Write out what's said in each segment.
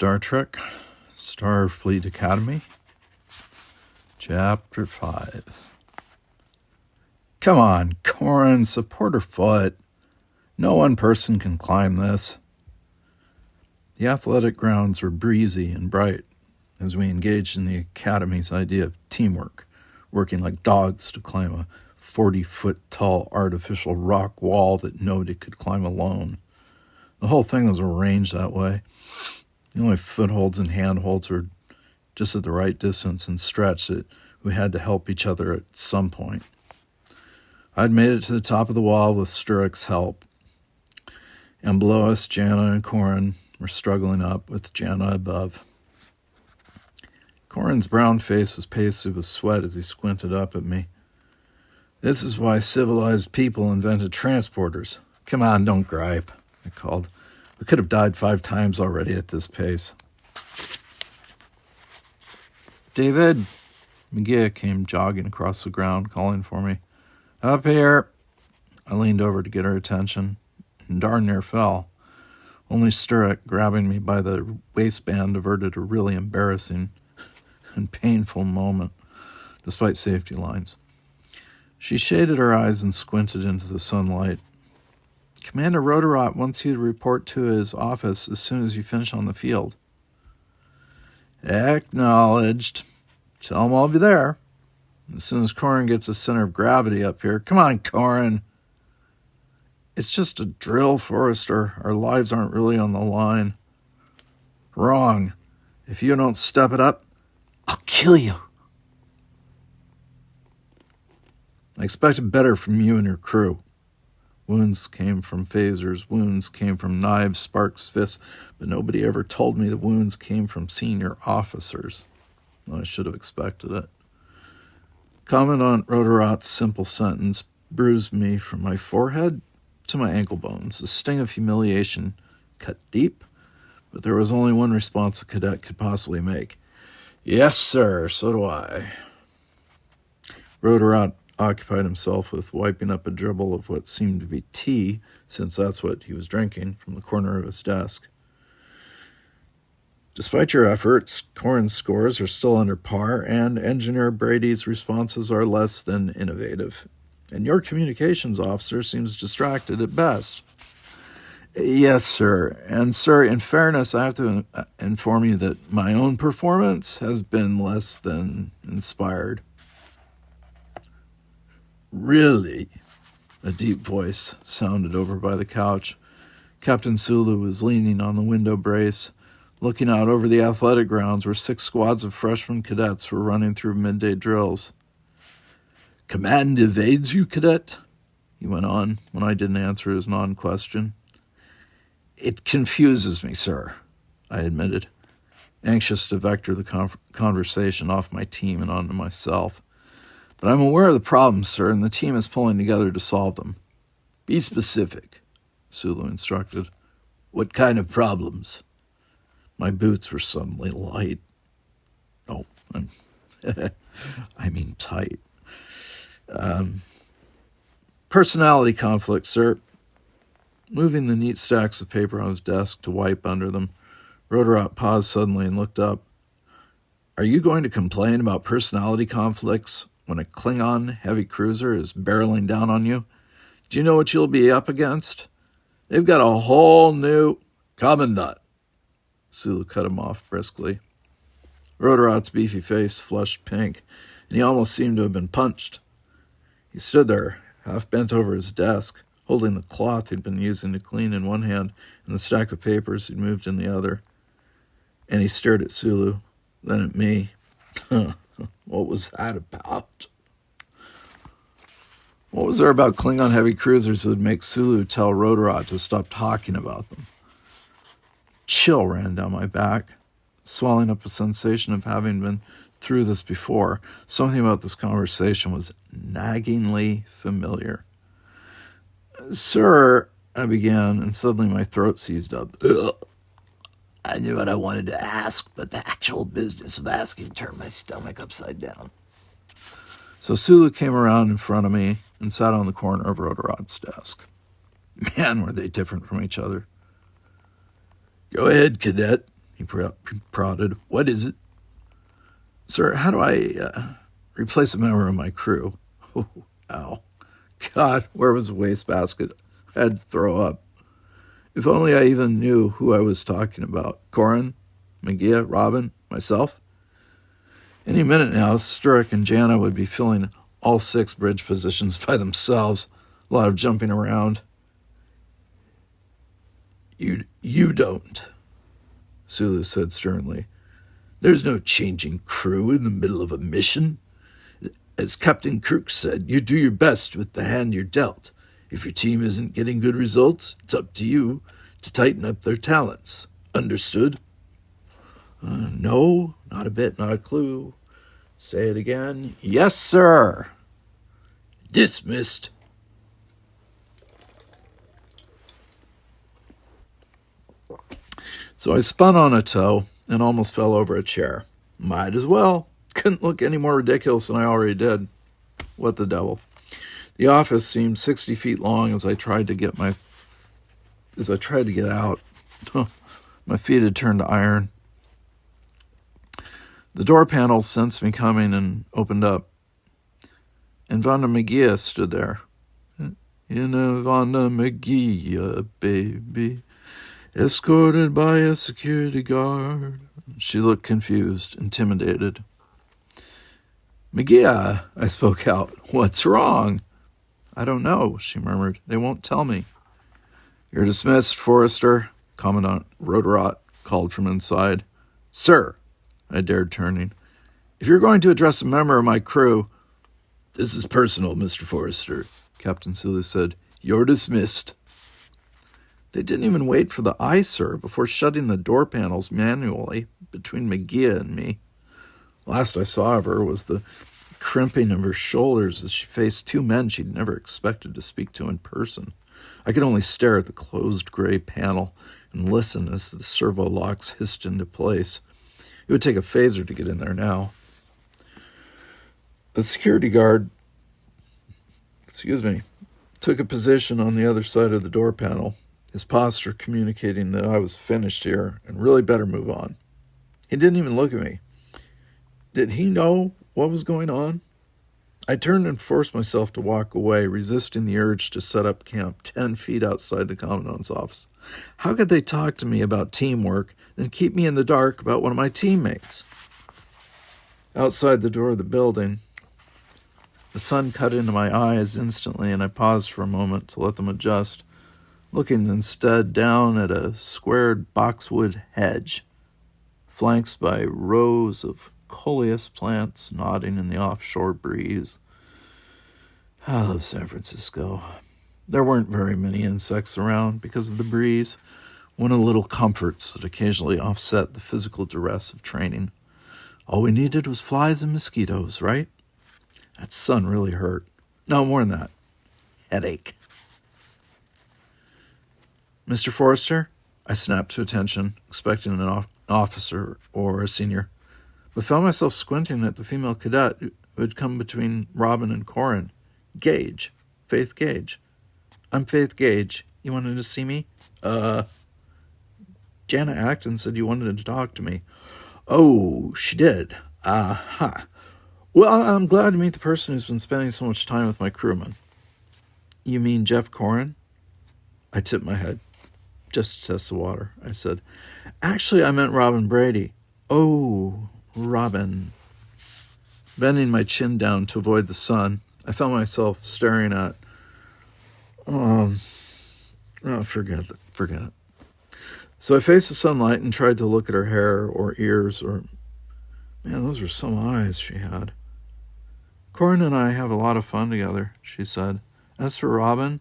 Star Trek, Starfleet Academy, Chapter 5. Come on, Corin, support her foot. No one person can climb this. The athletic grounds were breezy and bright as we engaged in the Academy's idea of teamwork, working like dogs to climb a 40-foot-tall artificial rock wall that nobody could climb alone. The whole thing was arranged that way. The only footholds and handholds were just at the right distance and stretch that we had to help each other at some point. I'd made it to the top of the wall with Sturrock's help. And below us, Jana and Corin were struggling up, with Jana above. Corin's brown face was pasted with sweat as he squinted up at me. This is why civilized people invented transporters. Come on, don't gripe, I called. We could have died 5 times already at this pace. David! McGee came jogging across the ground, calling for me. Up here! I leaned over to get her attention, and darn near fell. Only Sturrock, grabbing me by the waistband, averted a really embarrassing and painful moment, despite safety lines. She shaded her eyes and squinted into the sunlight. Commander Rotorot wants you to report to his office as soon as you finish on the field. Acknowledged. Tell him I'll be there. As soon as Corin gets the center of gravity up here. Come on, Corin. It's just a drill, Forrester. Our lives aren't really on the line. Wrong. If you don't step it up, I'll kill you. I expected better from you and your crew. Wounds came from phasers, wounds came from knives, sparks, fists, but nobody ever told me the wounds came from senior officers. I should have expected it. Commandant Rotorot's simple sentence bruised me from my forehead to my ankle bones. The sting of humiliation cut deep, but there was only one response a cadet could possibly make. Yes, sir, so do I. Rotorot occupied himself with wiping up a dribble of what seemed to be tea, since that's what he was drinking, from the corner of his desk. Despite your efforts, Corin's scores are still under par, and Engineer Brady's responses are less than innovative. And your communications officer seems distracted at best. Yes, sir. And, sir, in fairness, I have to inform you that my own performance has been less than inspired. Really? A deep voice sounded over by the couch. Captain Sulu was leaning on the window brace, looking out over the athletic grounds where 6 squads of freshman cadets were running through midday drills. Command evades you, cadet? He went on when I didn't answer his non-question. It confuses me, sir, I admitted, anxious to vector the conversation off my team and onto myself. But I'm aware of the problems, sir, and the team is pulling together to solve them. Be specific, Sulu instructed. What kind of problems? My boots were suddenly light. Oh, I mean tight. Personality conflict, sir. Moving the neat stacks of paper on his desk to wipe under them, Rotorot paused suddenly and looked up. Are you going to complain about personality conflicts when a Klingon heavy cruiser is barreling down on you? Do you know what you'll be up against? They've got a whole new commandant. Sulu cut him off briskly. Rotorot's beefy face flushed pink, and he almost seemed to have been punched. He stood there, half bent over his desk, holding the cloth he'd been using to clean in one hand and the stack of papers he'd moved in the other. And he stared at Sulu, then at me. What was that about? What was there about Klingon heavy cruisers that would make Sulu tell Rotorot to stop talking about them? Chill ran down my back, swelling up a sensation of having been through this before. Something about this conversation was naggingly familiar. Sir, I began, and suddenly my throat seized up. Ugh. I knew what I wanted to ask, but the actual business of asking turned my stomach upside down. So Sulu came around in front of me and sat on the corner of Rotorot's desk. Man, were they different from each other. Go ahead, cadet, he prodded. What is it? Sir, how do I replace a member of my crew? Oh, ow. God, where was the wastebasket? I had to throw up. If only I even knew who I was talking about. Corin, McGee, Robin, myself. Any minute now, Sturrock and Jana would be filling all 6 bridge positions by themselves. A lot of jumping around. You don't, Sulu said sternly. There's no changing crew in the middle of a mission. As Captain Kirk said, you do your best with the hand you're dealt. If your team isn't getting good results, it's up to you to tighten up their talents. Understood? No, not a bit, not a clue. Say it again. Yes, sir. Dismissed. So I spun on a toe and almost fell over a chair. Might as well. Couldn't look any more ridiculous than I already did. What the devil? The office seemed 60 feet long as I tried to get out. My feet had turned to iron. The door panels sensed me coming and opened up. And Vanda McGee stood there. In a Vanda McGee, baby, escorted by a security guard. She looked confused, intimidated. McGee, I spoke out. What's wrong? I don't know, she murmured. They won't tell me. You're dismissed, Forrester, Commandant Roderot called from inside. Sir, I dared, turning. If you're going to address a member of my crew... This is personal, Mr. Forrester, Captain Sulu said. You're dismissed. They didn't even wait for the "I, sir" before shutting the door panels manually between McGee and me. Last I saw of her was the crimping of her shoulders as she faced 2 men she'd never expected to speak to in person. I could only stare at the closed gray panel and listen as the servo locks hissed into place. It would take a phaser to get in there now. The security guard, took a position on the other side of the door panel, his posture communicating that I was finished here and really better move on. He didn't even look at me. Did he know what was going on? I turned and forced myself to walk away, resisting the urge to set up camp 10 feet outside the Commandant's office. How could they talk to me about teamwork and keep me in the dark about one of my teammates? Outside the door of the building, the sun cut into my eyes instantly, and I paused for a moment to let them adjust, looking instead down at a squared boxwood hedge, flanked by rows of coleus plants nodding in the offshore breeze. I love San Francisco. There weren't very many insects around because of the breeze, one of the little comforts that occasionally offset the physical duress of training. All we needed was flies and mosquitoes, right? That sun really hurt. No, more than that. Headache. Mr. Forrester? I snapped to attention, expecting an officer or a senior, but found myself squinting at the female cadet who had come between Robin and Corin. Gage. Faith Gage. I'm Faith Gage. You wanted to see me? Jana Acton said you wanted to talk to me. Oh, she did. Aha. Well, I'm glad to meet the person who's been spending so much time with my crewmen. You mean Jeff Corin? I tipped my head. Just to test the water, I said. Actually, I meant Robin Brady. Oh, Robin. Bending my chin down to avoid the sun, I found myself staring at... forget it. So I faced the sunlight and tried to look at her hair or ears or... Man, those were some eyes she had. Corin and I have a lot of fun together, she said. As for Robin,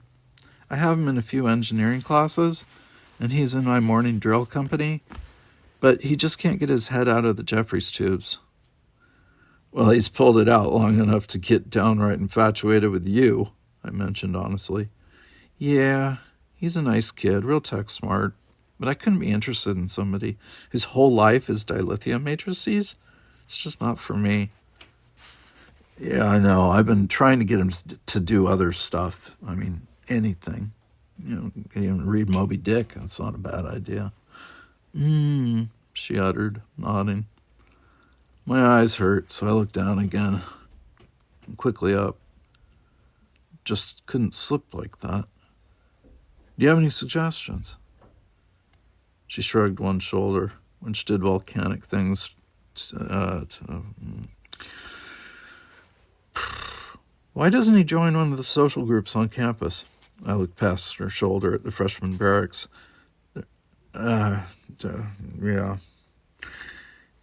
I have him in a few engineering classes, and he's in my morning drill company, but he just can't get his head out of the Jeffries tubes. Well, he's pulled it out long enough to get downright infatuated with you, I mentioned honestly. Yeah, he's a nice kid, real tech smart, but I couldn't be interested in somebody whose whole life is dilithium matrices. It's just not for me. Yeah, I know. I've been trying to get him to do other stuff. I mean, anything. Even read Moby Dick. That's not a bad idea. she uttered, nodding. My eyes hurt, so I looked down again and quickly up. Just couldn't slip like that. Do you have any suggestions? She shrugged one shoulder, which did volcanic things. Why doesn't he join one of the social groups on campus? I looked past her shoulder at the freshman barracks. Yeah.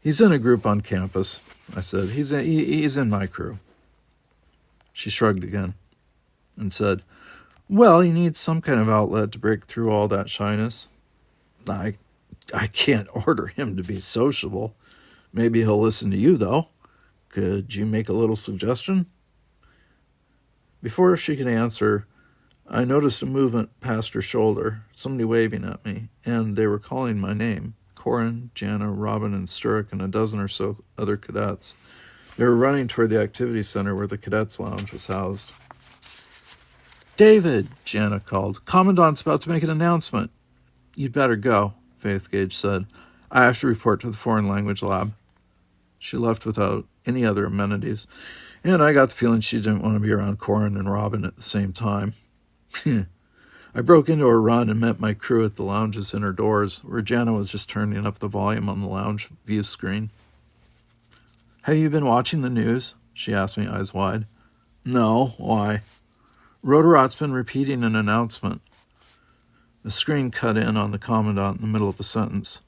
He's in a group on campus, I said. He's in my crew. She shrugged again and said, well, he needs some kind of outlet to break through all that shyness. I can't order him to be sociable. Maybe he'll listen to you, though. Could you make a little suggestion? Before she could answer, I noticed a movement past her shoulder, somebody waving at me, and they were calling my name. Corin, Jana, Robin, and Sturrock, and a dozen or so other cadets. They were running toward the activity center where the cadets' lounge was housed. David, Jana called. Commandant's about to make an announcement. You'd better go, Faith Gage said. I have to report to the foreign language lab. She left without any other amenities, and I got the feeling she didn't want to be around Corin and Robin at the same time. I broke into a run and met my crew at the lounge's inner doors, where Jana was just turning up the volume on the lounge view screen. Have you been watching the news? She asked me, eyes wide. No, why? Rotorot's been repeating an announcement. The screen cut in on the commandant in the middle of a sentence.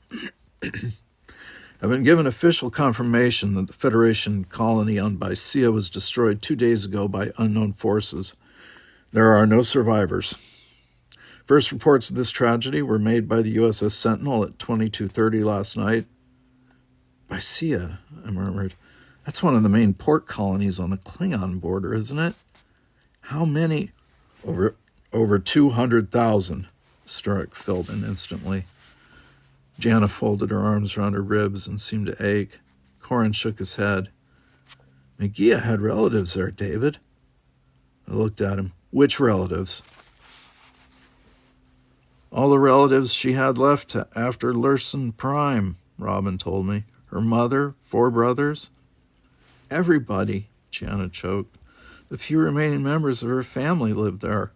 I've been given official confirmation that the Federation colony on Bicea was destroyed 2 days ago by unknown forces. There are no survivors. First reports of this tragedy were made by the USS Sentinel at 22:30 last night. Bicea, I murmured. That's one of the main port colonies on the Klingon border, isn't it? How many? Over 200,000, Sturrock filled in instantly. Jana folded her arms around her ribs and seemed to ache. Corin shook his head. McGee had relatives there, David. I looked at him. Which relatives? All the relatives she had left after Lursen Prime, Robin told me. Her mother, 4 brothers. Everybody, Jana choked. The few remaining members of her family lived there.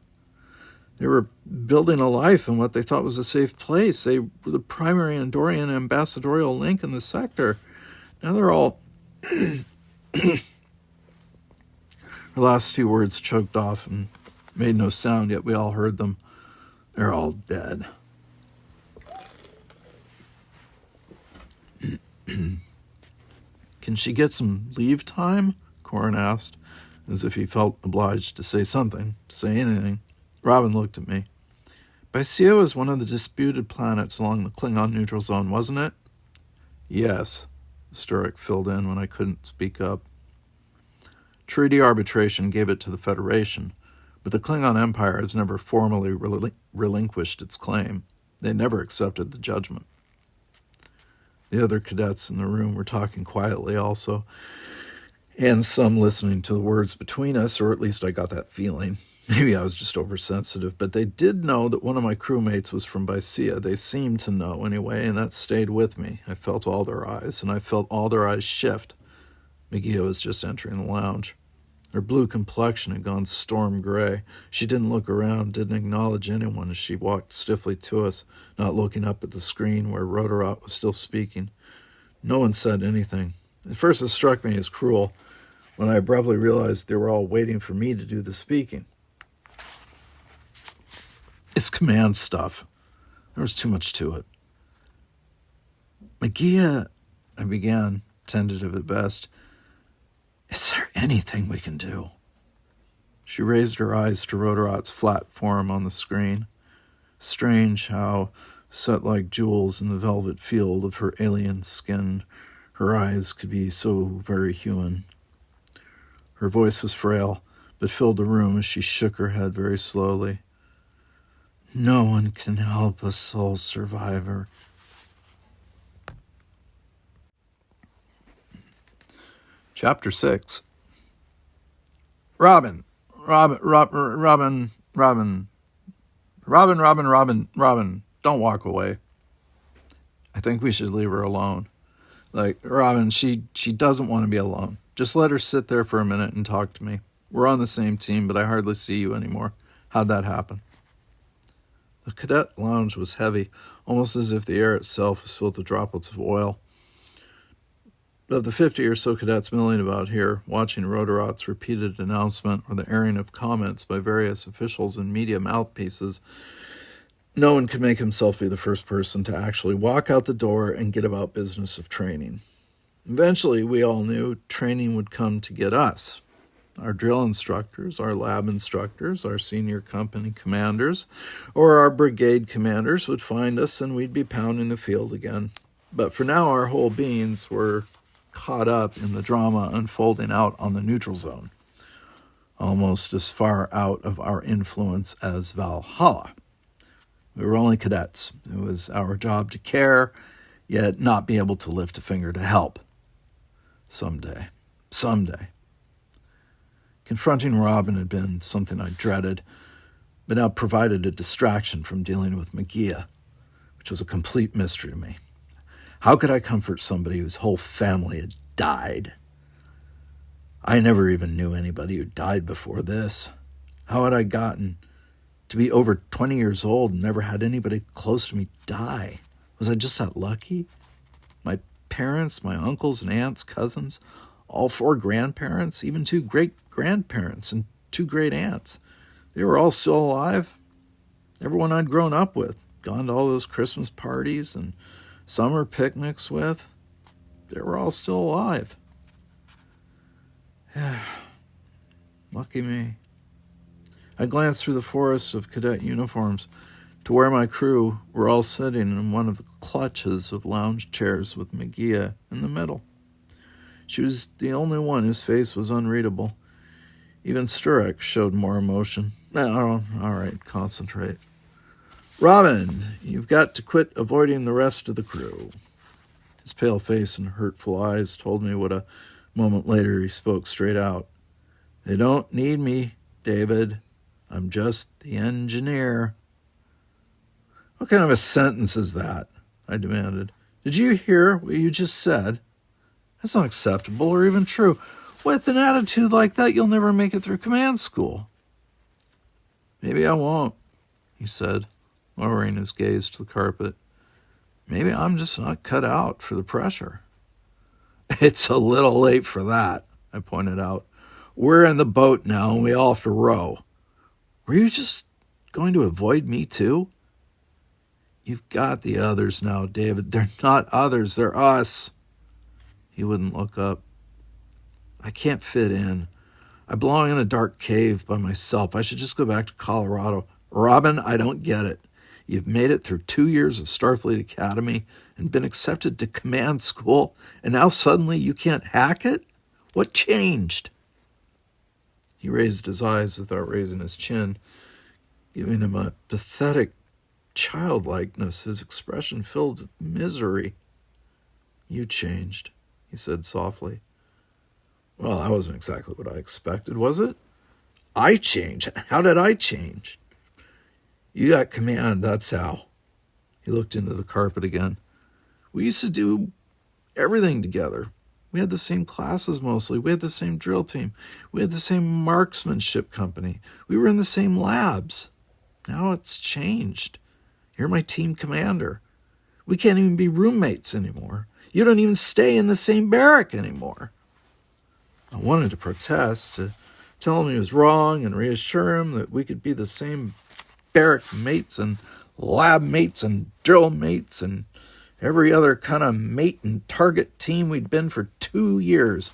They were building a life in what they thought was a safe place. They were the primary Andorian ambassadorial link in the sector. Now they're all... Her last few words choked off and made no sound, yet we all heard them. They're all dead. Can she get some leave time? Corin asked, as if he felt obliged to say something, to say anything. Robin looked at me. Bicea was one of the disputed planets along the Klingon neutral zone, wasn't it? Yes, Sturrock filled in when I couldn't speak up. Treaty arbitration gave it to the Federation, but the Klingon Empire has never formally relinquished its claim. They never accepted the judgment. The other cadets in the room were talking quietly also, and some listening to the words between us, or at least I got that feeling. Maybe I was just oversensitive, but they did know that one of my crewmates was from Bicea. They seemed to know anyway, and that stayed with me. I felt all their eyes, and I felt all their eyes shift. McGee was just entering the lounge. Her blue complexion had gone storm gray. She didn't look around, didn't acknowledge anyone as she walked stiffly to us, not looking up at the screen where Rotorot was still speaking. No one said anything. At first it struck me as cruel when I abruptly realized they were all waiting for me to do the speaking. It's command stuff. There was too much to it. McGee, I began, tentative at best. Is there anything we can do? She raised her eyes to Rotorot's flat form on the screen. Strange how, set like jewels in the velvet field of her alien skin, her eyes could be so very human. Her voice was frail, but filled the room as she shook her head very slowly. No one can help a soul survivor. Chapter 6. Robin, don't walk away. I think we should leave her alone. Like, Robin, she doesn't want to be alone. Just let her sit there for a minute and talk to me. We're on the same team, but I hardly see you anymore. How'd that happen? The cadet lounge was heavy, almost as if the air itself was filled with droplets of oil. Of the 50 or so cadets milling about here, watching Roderot's repeated announcement or the airing of comments by various officials and media mouthpieces, no one could make himself be the first person to actually walk out the door and get about business of training. Eventually, we all knew training would come to get us. Our drill instructors, our lab instructors, our senior company commanders, or our brigade commanders would find us and we'd be pounding the field again. But for now, our whole beings were caught up in the drama unfolding out on the neutral zone, almost as far out of our influence as Valhalla. We were only cadets. It was our job to care, yet not be able to lift a finger to help. Someday. Confronting Robin had been something I dreaded, but now provided a distraction from dealing with Magia, which was a complete mystery to me. How could I comfort somebody whose whole family had died? I never even knew anybody who died before this. How had I gotten to be over 20 years old and never had anybody close to me die? Was I just that lucky? My parents, my uncles and aunts, cousins, all 4 grandparents, even 2 great-grandparents and 2 great-aunts. They were all still alive. Everyone I'd grown up with, gone to all those Christmas parties and summer picnics with, they were all still alive. Lucky me. I glanced through the forest of cadet uniforms to where my crew were all sitting in one of the clutches of lounge chairs with Magia in the middle. She was the only one whose face was unreadable. Even Sturek showed more emotion. All right, concentrate. Robin, you've got to quit avoiding the rest of the crew. His pale face and hurtful eyes told me what a moment later he spoke straight out. They don't need me, David. I'm just the engineer. What kind of a sentence is that? I demanded. Did you hear what you just said? That's not acceptable or even true. With an attitude like that, you'll never make it through command school. Maybe I won't, he said, lowering his gaze to the carpet. Maybe I'm just not cut out for the pressure. It's a little late for that, I pointed out. We're in the boat now and we all have to row. Were you just going to avoid me too? You've got the others now, David. They're not others, they're us. He wouldn't look up. I can't fit in. I belong in a dark cave by myself. I should just go back to Colorado. Robin, I don't get it. You've made it through 2 years of Starfleet Academy and been accepted to command school, and now suddenly you can't hack it? What changed? He raised his eyes without raising his chin, giving him a pathetic childlikeness, his expression filled with misery. You changed, he said softly. Well, that wasn't exactly what I expected, was it? I changed? How did I change? You got command, that's how. He looked into the carpet again. We used to do everything together. We had the same classes mostly. We had the same drill team. We had the same marksmanship company. We were in the same labs. Now it's changed. You're my team commander. We can't even be roommates anymore. You don't even stay in the same barrack anymore. I wanted to protest, to tell him he was wrong and reassure him that we could be the same barrack mates and lab mates and drill mates and every other kind of mate and target team we'd been for 2 years.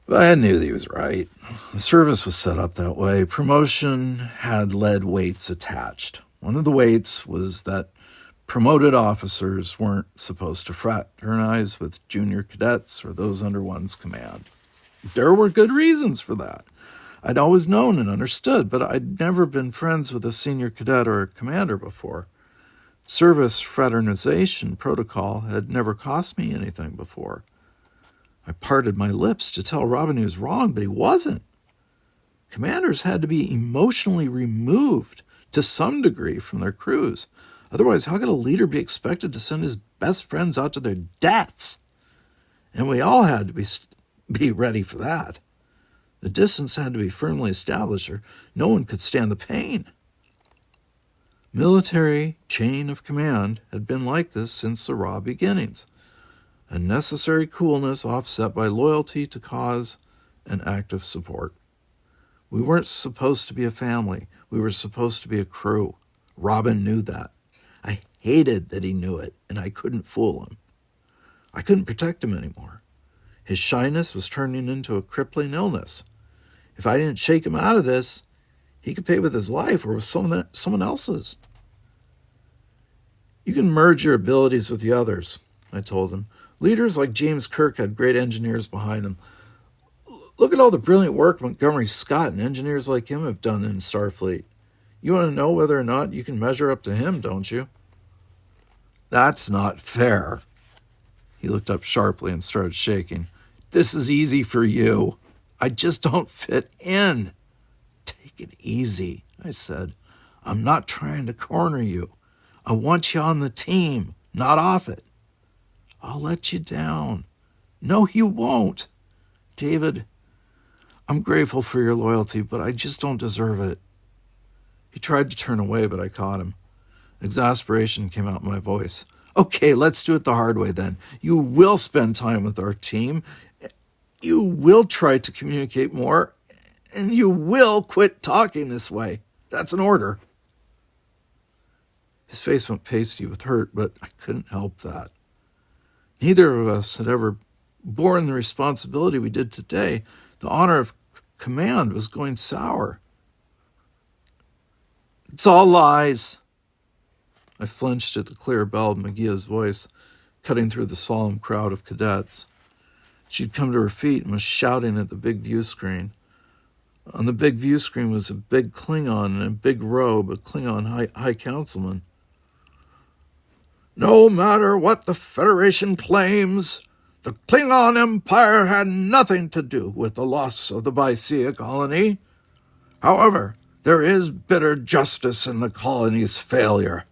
But I knew that he was right. The service was set up that way. Promotion had lead weights attached. One of the weights was that promoted officers weren't supposed to fraternize with junior cadets or those under one's command. There were good reasons for that. I'd always known and understood, but I'd never been friends with a senior cadet or a commander before. Service fraternization protocol had never cost me anything before. I parted my lips to tell Robin he was wrong, but he wasn't. Commanders had to be emotionally removed to some degree from their crews. Otherwise, how could a leader be expected to send his best friends out to their deaths? And we all had to be ready for that. The distance had to be firmly established, or no one could stand the pain. Military chain of command had been like this since the raw beginnings. A necessary coolness offset by loyalty to cause and active support. We weren't supposed to be a family. We were supposed to be a crew. Robin knew that. I hated that he knew it, and I couldn't fool him. I couldn't protect him anymore. His shyness was turning into a crippling illness. If I didn't shake him out of this, he could pay with his life or with someone else's. You can merge your abilities with the others, I told him. Leaders like James Kirk had great engineers behind them. Look at all the brilliant work Montgomery Scott and engineers like him have done in Starfleet. You want to know whether or not you can measure up to him, don't you? That's not fair. He looked up sharply and started shaking. This is easy for you. I just don't fit in. Take it easy, I said. I'm not trying to corner you. I want you on the team, not off it. I'll let you down. No, you won't. David, I'm grateful for your loyalty, but I just don't deserve it. He tried to turn away, but I caught him. Exasperation came out in my voice. Okay, let's do it the hard way then. You will spend time with our team. You will try to communicate more, and you will quit talking this way. That's an order. His face went pasty with hurt, but I couldn't help that. Neither of us had ever borne the responsibility we did today. The honor of command was going sour. It's all lies. I flinched at the clear bell of Magia's voice, cutting through the solemn crowd of cadets. She'd come to her feet and was shouting at the big view screen. On the big view screen was a big Klingon in a big robe, a Klingon high councilman. No matter what the Federation claims, the Klingon Empire had nothing to do with the loss of the Bysea colony. However, there is bitter justice in the colony's failure.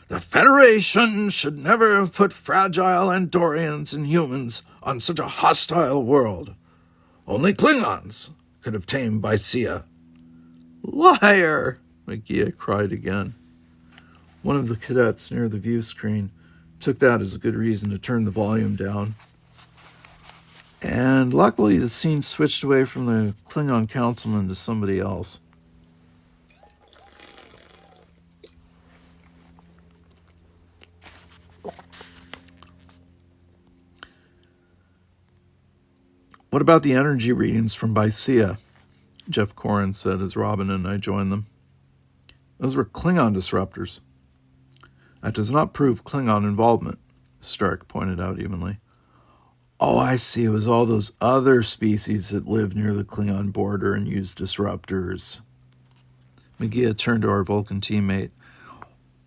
The Federation should never have put fragile Andorians and humans on such a hostile world. Only Klingons could have tamed Bysea. Liar! Magia cried again. One of the cadets near the view screen took that as a good reason to turn the volume down. And luckily the scene switched away from the Klingon councilman to somebody else. What about the energy readings from Bysea? Jeff Corrin said as Robin and I joined them. Those were Klingon disruptors. That does not prove Klingon involvement, Stark pointed out evenly. Oh, I see. It was all those other species that live near the Klingon border and use disruptors. Magia turned to our Vulcan teammate.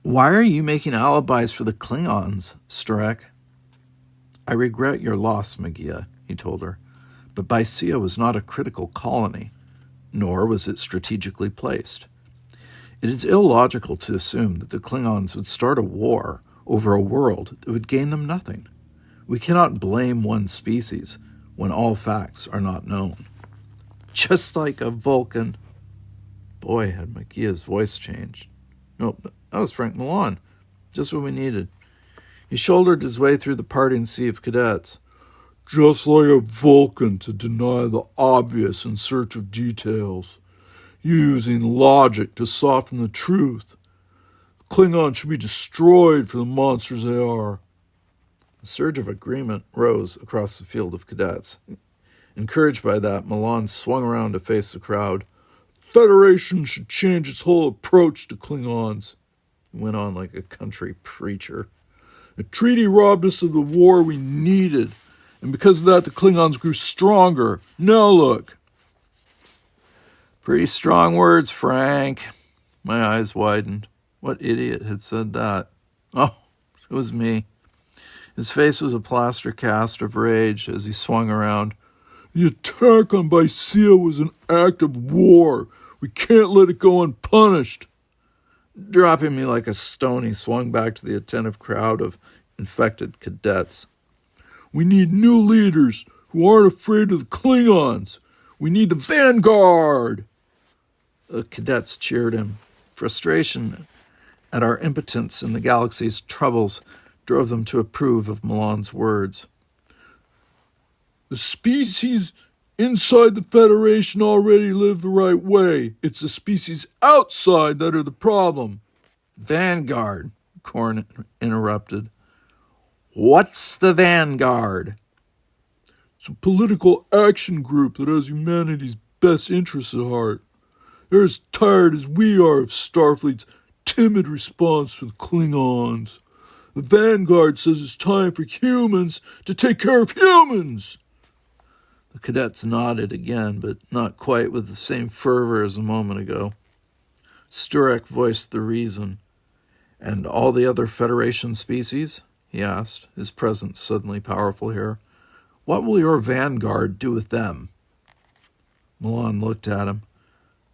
Why are you making alibis for the Klingons, Stark? I regret your loss, Magia, he told her. But Bysea was not a critical colony, nor was it strategically placed. It is illogical to assume that the Klingons would start a war over a world that would gain them nothing. We cannot blame one species when all facts are not known. Just like a Vulcan. Boy, had Magia's voice changed. Nope, that was Frank Milan. Just what we needed. He shouldered his way through the parting sea of cadets. Just like a Vulcan to deny the obvious in search of details. Using logic to soften the truth. Klingons should be destroyed for the monsters they are. A surge of agreement rose across the field of cadets. Encouraged by that, Milan swung around to face the crowd. Federation should change its whole approach to Klingons. He went on like a country preacher. The treaty robbed us of the war we needed, and because of that, the Klingons grew stronger. Now look. Pretty strong words, Frank. My eyes widened. What idiot had said that? Oh, it was me. His face was a plaster cast of rage as he swung around. The attack on Bysea was an act of war. We can't let it go unpunished. Dropping me like a stone, he swung back to the attentive crowd of infected cadets. We need new leaders who aren't afraid of the Klingons. We need the vanguard. The cadets cheered him. Frustration at our impotence in the galaxy's troubles drove them to approve of Milan's words. The species inside the Federation already live the right way. It's the species outside that are the problem. Vanguard, Korn interrupted. What's the Vanguard? It's a political action group that has humanity's best interests at heart. They're as tired as we are of Starfleet's timid response to the Klingons. The Vanguard says it's time for humans to take care of humans. The cadets nodded again, but not quite with the same fervor as a moment ago. Sturek voiced the reason. And all the other Federation species? He asked, his presence suddenly powerful here. What will your Vanguard do with them? Milan looked at him,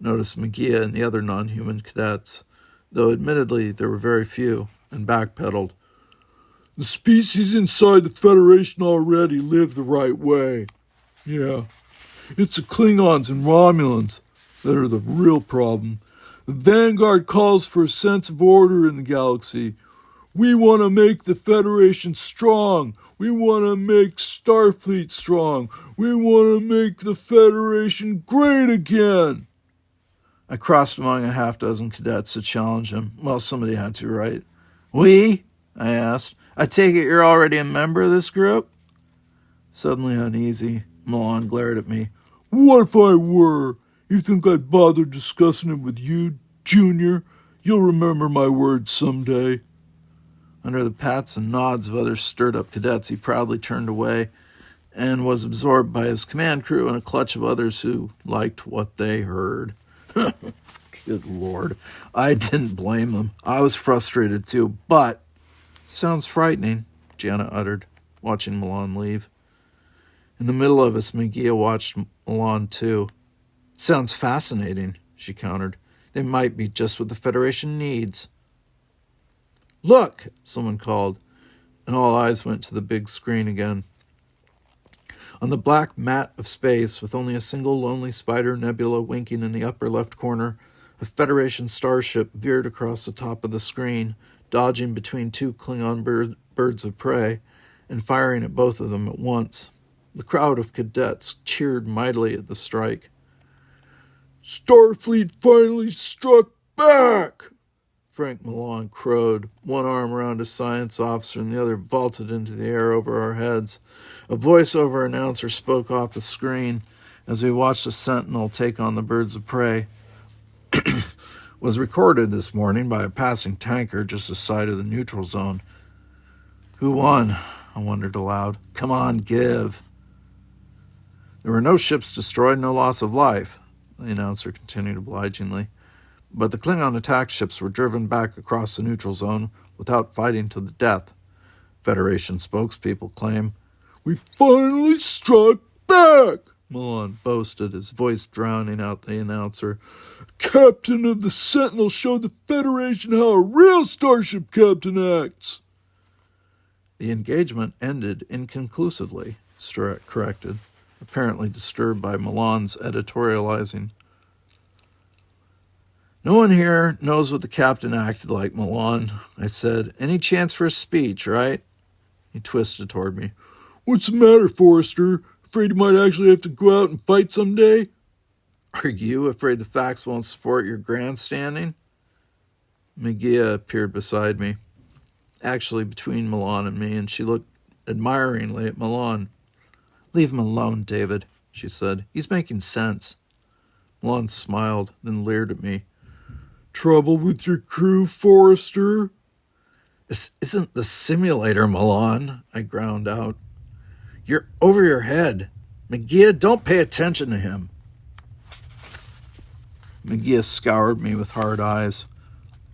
noticed Magia and the other non-human cadets, though admittedly there were very few, and backpedaled. The species inside the Federation already live the right way. Yeah, it's the Klingons and Romulans that are the real problem. The Vanguard calls for a sense of order in the galaxy. We want to make the Federation strong. We want to make Starfleet strong. We want to make the Federation great again. I crossed among a half-dozen cadets to challenge him. Well, somebody had to, right? We? I asked. I take it you're already a member of this group? Suddenly uneasy, Milan glared at me. What if I were? You think I'd bother discussing it with you, Junior? You'll remember my words someday. Under the pats and nods of other stirred-up cadets, he proudly turned away and was absorbed by his command crew and a clutch of others who liked what they heard. Good Lord. I didn't blame them. I was frustrated too, but... Sounds frightening, Jana uttered, watching Milan leave. In the middle of us, Magia watched Milan too. Sounds fascinating, she countered. They might be just what the Federation needs. Look, someone called, and all eyes went to the big screen again. On the black mat of space, with only a single lonely spider nebula winking in the upper left corner, a Federation starship veered across the top of the screen, dodging between two Klingon birds of prey, and firing at both of them at once. The crowd of cadets cheered mightily at the strike. Starfleet finally struck back! Frank Milan crowed, one arm around a science officer and the other vaulted into the air over our heads. A voiceover announcer spoke off the screen as we watched a sentinel take on the birds of prey. Was recorded this morning by a passing tanker just aside of the neutral zone. Who won? I wondered aloud. Come on, give. There were no ships destroyed, no loss of life, the announcer continued obligingly. But the Klingon attack ships were driven back across the neutral zone without fighting to the death. Federation spokespeople claim, We finally struck back, Milan boasted, his voice drowning out the announcer. Captain of the Sentinel showed the Federation how a real starship captain acts. The engagement ended inconclusively, Sturek corrected, apparently disturbed by Milan's editorializing. No one here knows what the captain acted like, Milan, I said. Any chance for a speech, right? He twisted toward me. What's the matter, Forrester? Afraid you might actually have to go out and fight someday? Are you afraid the facts won't support your grandstanding? Magia appeared beside me, actually between Milan and me, and she looked admiringly at Milan. Leave him alone, David, she said. He's making sense. Milan smiled, then leered at me. Trouble with your crew, Forrester? This isn't the simulator, Milan, I ground out. You're over your head. Magia, don't pay attention to him. Magia scoured me with hard eyes.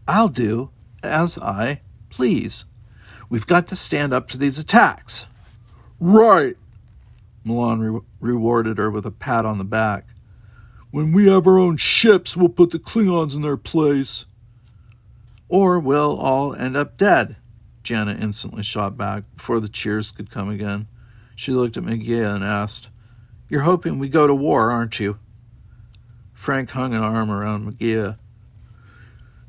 I'll do as I please. We've got to stand up to these attacks. Right, Milan rewarded her with a pat on the back. When we have our own ships, we'll put the Klingons in their place. Or we'll all end up dead, Janet instantly shot back before the cheers could come again. She looked at McGee and asked, "You're hoping we go to war, aren't you?" Frank hung an arm around McGee.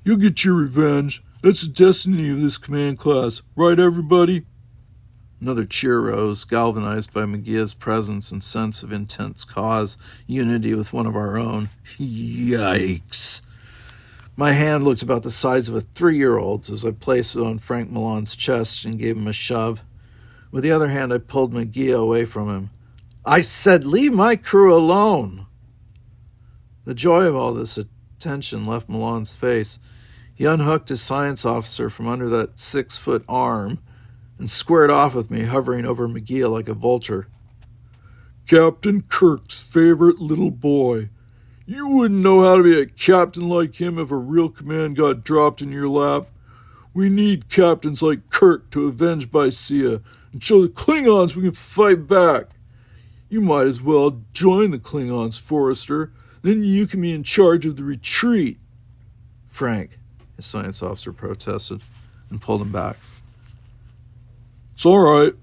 "You'll get your revenge. That's the destiny of this command class. Right, everybody?" Another cheer rose, galvanized by McGee's presence and sense of intense cause, unity with one of our own. Yikes. My hand looked about the size of a 3-year-old's as I placed it on Frank Milan's chest and gave him a shove. With the other hand, I pulled McGee away from him. "I said, leave my crew alone!" The joy of all this attention left Milan's face. He unhooked his science officer from under that 6-foot arm and squared off with me, hovering over McGee like a vulture. "Captain Kirk's favorite little boy. You wouldn't know how to be a captain like him if a real command got dropped in your lap. We need captains like Kirk to avenge Bysea and show the Klingons we can fight back. You might as well join the Klingons, Forrester. Then you can be in charge of the retreat." "Frank," his science officer protested and pulled him back. "It's all right,"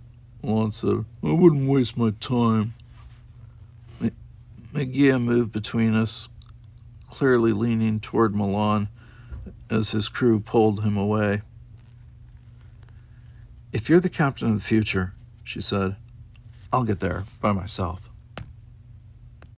Milan said. "I wouldn't waste my time." McGee moved between us, clearly leaning toward Milan as his crew pulled him away. "If you're the captain of the future," she said, "I'll get there by myself."